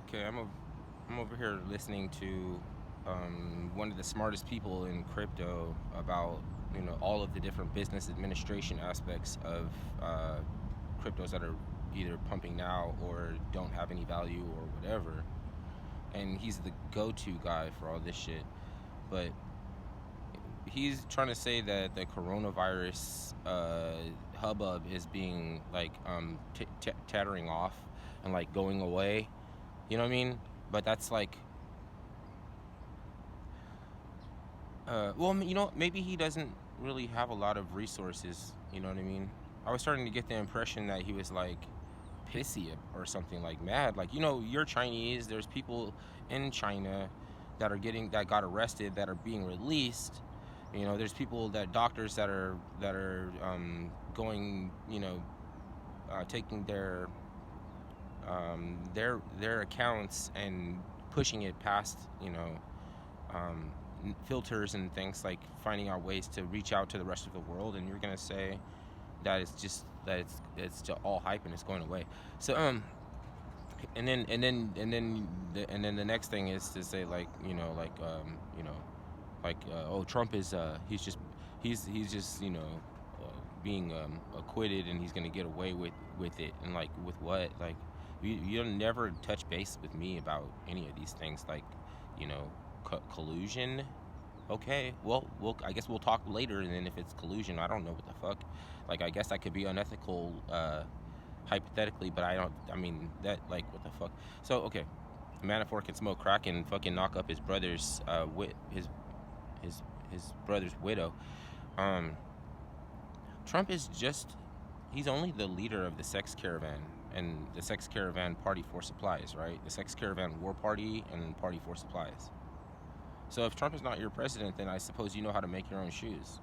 Okay, I'm over here listening to one of the smartest people in crypto about all of the different business administration aspects of cryptos that are either pumping now or don't have any value or whatever. And he's the go-to guy for all this shit. But he's trying to say that the coronavirus hubbub is being like tattering off and like going away. You know what I mean? But that's like, well, maybe he doesn't really have a lot of resources. You know what I mean? I was starting to get the impression that he was like pissy or something, like mad. Like, you're Chinese. There's people in China that got arrested that are being released. There's people doctors that are going, taking their accounts and pushing it past, um, filters and things, like finding out ways to reach out to the rest of the world. And you're gonna say that it's just all hype and it's going away. So and then the next thing is to say, like, oh, Trump is he's just being acquitted, and he's gonna get away with it. And like, with what? Like, you never touch base with me about any of these things, like, you know collusion. Okay, well, I guess we'll talk later. And then if it's collusion, I don't know what the fuck. Like, I guess that could be unethical, hypothetically, but I mean, that, like, what the fuck. So, okay, Manafort can smoke crack and fucking knock up his brother's his his brother's widow. um Trump is just, he's only the leader of the sex caravan, and the sex caravan party for supplies, right? The sex caravan war party and party for supplies. So if Trump is not your president, then I suppose you know how to make your own shoes.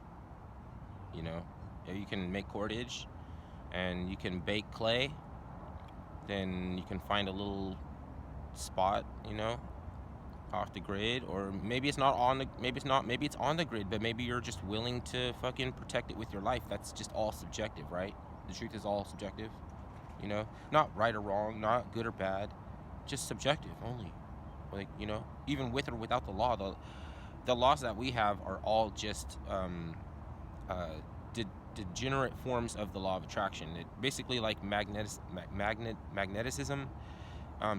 You know, if you can make cordage and you can bake clay, then you can find a little spot, off the grid. Or maybe it's not on the, maybe it's on the grid, but maybe you're just willing to fucking protect it with your life. That's just all subjective, right? The truth is all subjective. Not right or wrong, not good or bad, just subjective only. Like, even with or without the law, the laws that we have are all just uh, degenerate forms of the law of attraction. It basically, like, magneticism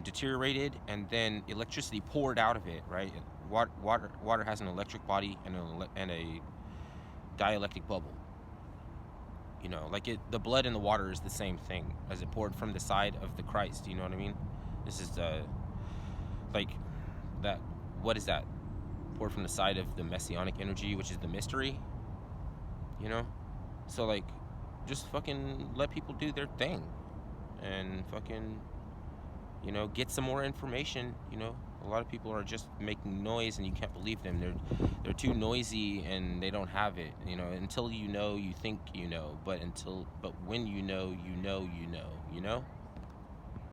deteriorated, and then electricity poured out of it, right? Water has an electric body and a dielectric bubble. Like, the blood in the water is the same thing as it poured from the side of the Christ. You know what I mean? This is like that. What is that? Poured from the side of the messianic energy, which is the mystery. So, like, just fucking let people do their thing, and fucking get some more information. A lot of people are just making noise, and you can't believe them. They're too noisy, and they don't have it. Until you think but when you know.